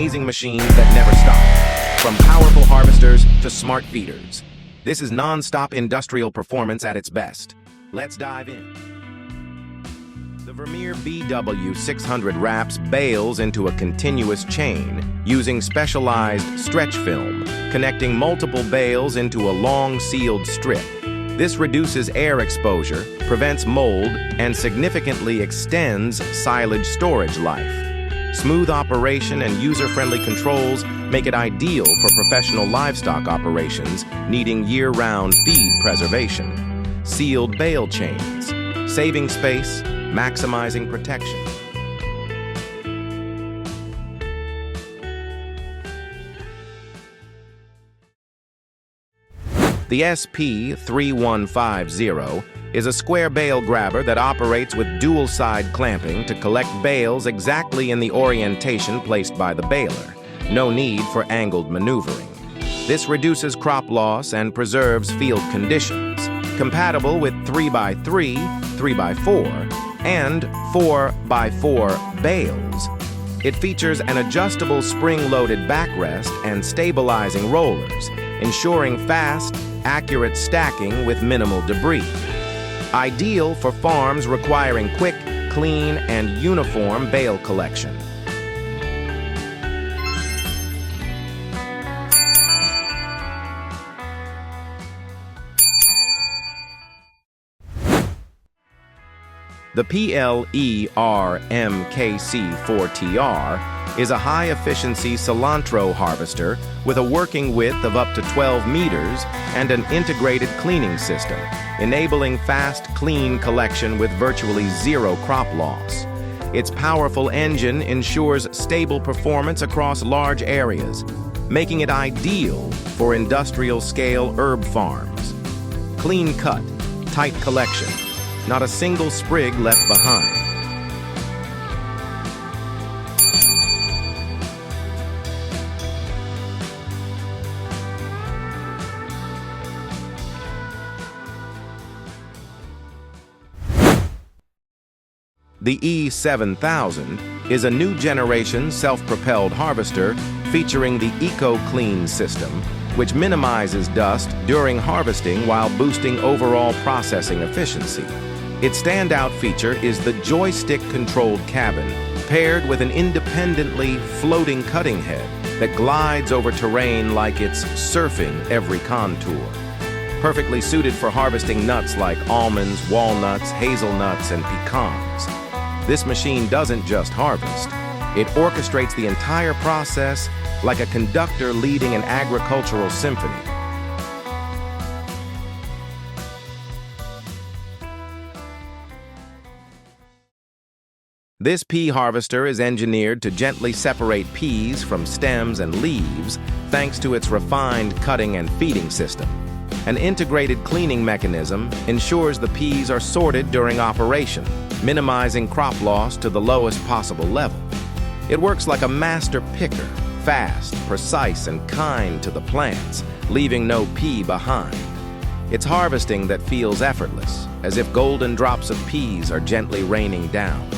amazing machines that never stop. From powerful harvesters to smart feeders. This is non-stop industrial performance at its best. Let's dive in. The Vermeer BW600 wraps bales into a continuous chain using specialized stretch film, connecting multiple bales into a long sealed strip. This reduces air exposure, prevents mold, and significantly extends silage storage life. Smooth operation and user-friendly controls make it ideal for professional livestock operations needing year-round feed preservation. Sealed bale chains, saving space, maximizing protection. The SP3150 is a square bale grabber that operates with dual-side clamping to collect bales exactly in the orientation placed by the baler. No need for angled maneuvering. This reduces crop loss and preserves field conditions. Compatible with 3x3, 3x4, and 4x4 bales. It features an adjustable spring-loaded backrest and stabilizing rollers, ensuring fast, accurate stacking with minimal debris. Ideal for farms requiring quick, clean, and uniform bale collection. The PLER-MKC4TR is a high-efficiency cilantro harvester with a working width of up to 12 meters and an integrated cleaning system, enabling fast, clean collection with virtually zero crop loss. Its powerful engine ensures stable performance across large areas, making it ideal for industrial-scale herb farms. Clean cut, tight collection. Not a single sprig left behind. The E7000 is a new generation self-propelled harvester featuring the EcoClean system, which minimizes dust during harvesting while boosting overall processing efficiency. Its standout feature is the joystick-controlled cabin, paired with an independently floating cutting head that glides over terrain like it's surfing every contour. Perfectly suited for harvesting nuts like almonds, walnuts, hazelnuts, and pecans. This machine doesn't just harvest. It orchestrates the entire process like a conductor leading an agricultural symphony. This pea harvester is engineered to gently separate peas from stems and leaves thanks to its refined cutting and feeding system. An integrated cleaning mechanism ensures the peas are sorted during operation, minimizing crop loss to the lowest possible level. It works like a master picker, fast, precise, and kind to the plants, leaving no pea behind. It's harvesting that feels effortless, as if golden drops of peas are gently raining down.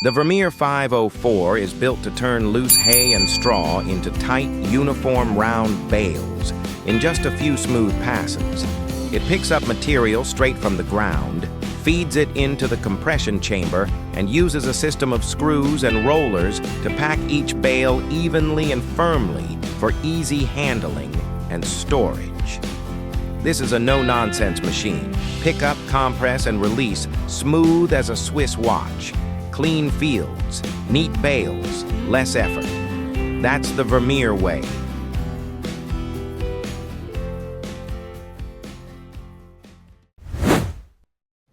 The Vermeer 504 is built to turn loose hay and straw into tight, uniform round bales in just a few smooth passes. It picks up material straight from the ground, feeds it into the compression chamber, and uses a system of screws and rollers to pack each bale evenly and firmly for easy handling and storage. This is a no-nonsense machine. Pick up, compress, and release smooth as a Swiss watch. Clean fields, neat bales, less effort. That's the Vermeer way.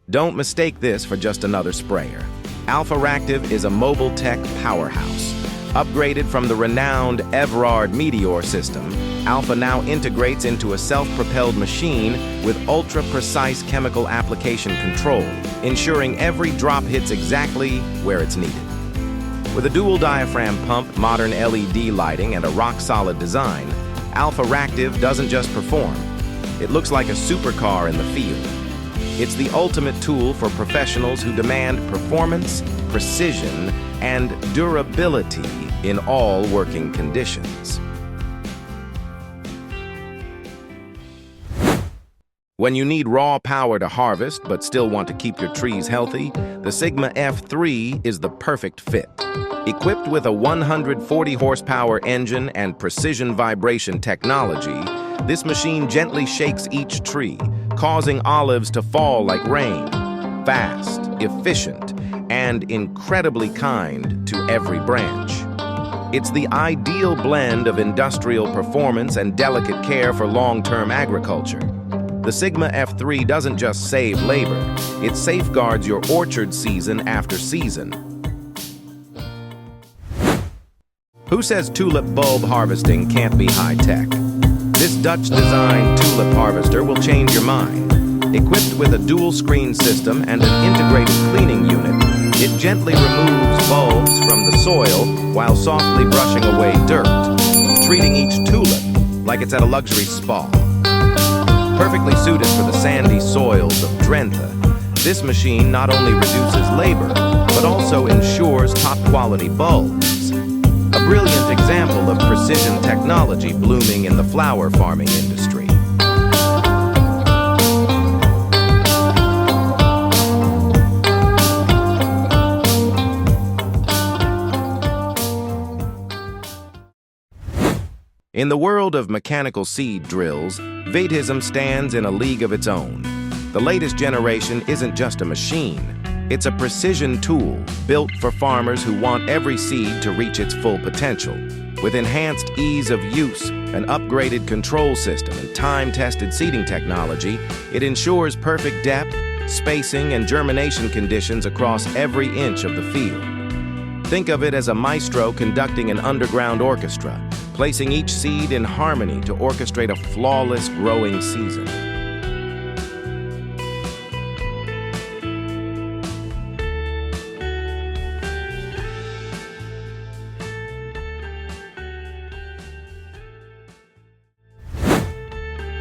Don't mistake this for just another sprayer. Alpharactive is a mobile tech powerhouse. Upgraded from the renowned Everard Meteor system, Alpha now integrates into a self-propelled machine with ultra-precise chemical application control, ensuring every drop hits exactly where it's needed. With a dual diaphragm pump, modern LED lighting, and a rock-solid design, Alpha Ractive doesn't just perform. It looks like a supercar in the field. It's the ultimate tool for professionals who demand performance, precision, and durability in all working conditions. When you need raw power to harvest but still want to keep your trees healthy, the Sigma F3 is the perfect fit. Equipped with a 140 horsepower engine and precision vibration technology, this machine gently shakes each tree, causing olives to fall like rain. Fast, efficient, and incredibly kind to every branch. It's the ideal blend of industrial performance and delicate care for long-term agriculture. The Sigma F3 doesn't just save labor, it safeguards your orchard season after season. Who says tulip bulb harvesting can't be high-tech? This Dutch-designed tulip harvester will change your mind. Equipped with a dual-screen system and an integrated cleaning unit, it gently removes bulbs from the soil while softly brushing away dirt, treating each tulip like it's at a luxury spa. Perfectly suited for the sandy soils of Drenthe, this machine not only reduces labor, but also ensures top-quality bulbs. A brilliant example of precision technology blooming in the flower farming industry. In the world of mechanical seed drills, Vedhism stands in a league of its own. The latest generation isn't just a machine, it's a precision tool built for farmers who want every seed to reach its full potential. With enhanced ease of use, an upgraded control system, and time-tested seeding technology, it ensures perfect depth, spacing, and germination conditions across every inch of the field. Think of it as a maestro conducting an underground orchestra, placing each seed in harmony to orchestrate a flawless growing season.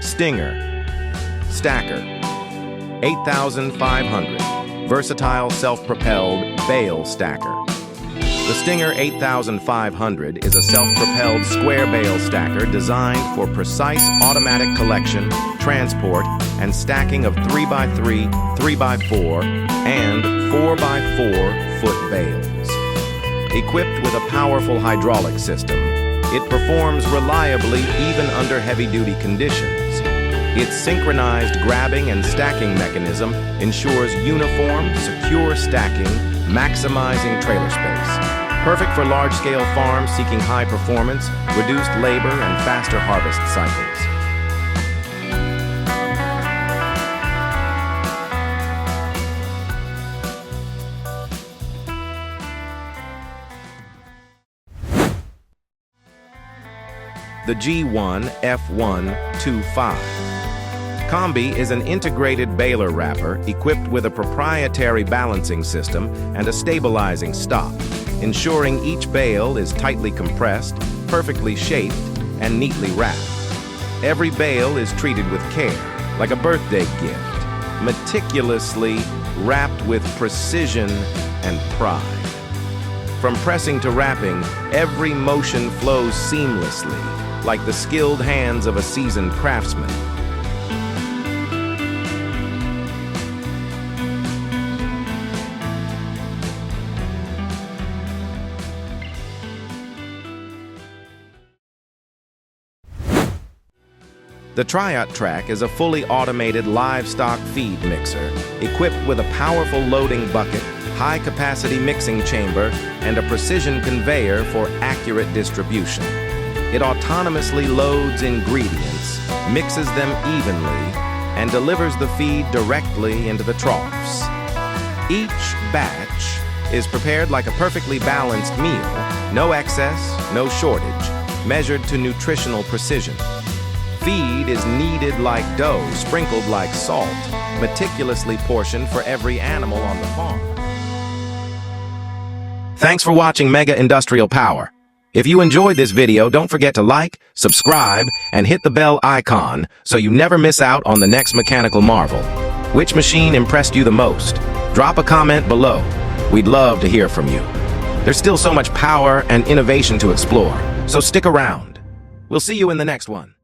Stinger, Stacker, 8500, versatile self-propelled bale stacker. The Stinger 8500 is a self-propelled square bale stacker designed for precise automatic collection, transport, and stacking of 3x3, 3x4, and 4x4 foot bales. Equipped with a powerful hydraulic system, it performs reliably even under heavy-duty conditions. Its synchronized grabbing and stacking mechanism ensures uniform, secure stacking, maximizing trailer space. Perfect for large-scale farms seeking high performance, reduced labor, and faster harvest cycles. The G1 F125. Combi is an integrated baler wrapper equipped with a proprietary balancing system and a stabilizing stop, ensuring each bale is tightly compressed, perfectly shaped, and neatly wrapped. Every bale is treated with care, like a birthday gift, meticulously wrapped with precision and pride. From pressing to wrapping, every motion flows seamlessly, like the skilled hands of a seasoned craftsman. The Triot Track is a fully automated livestock feed mixer equipped with a powerful loading bucket, high-capacity mixing chamber, and a precision conveyor for accurate distribution. It autonomously loads ingredients, mixes them evenly, and delivers the feed directly into the troughs. Each batch is prepared like a perfectly balanced meal, no excess, no shortage, measured to nutritional precision. Feed is kneaded like dough, sprinkled like salt, meticulously portioned for every animal on the farm. Thanks for watching Mega Industrial Power. If you enjoyed this video, don't forget to like, subscribe, and hit the bell icon so you never miss out on the next mechanical marvel. Which machine impressed you the most? Drop a comment below. We'd love to hear from you. There's still so much power and innovation to explore, so stick around. We'll see you in the next one.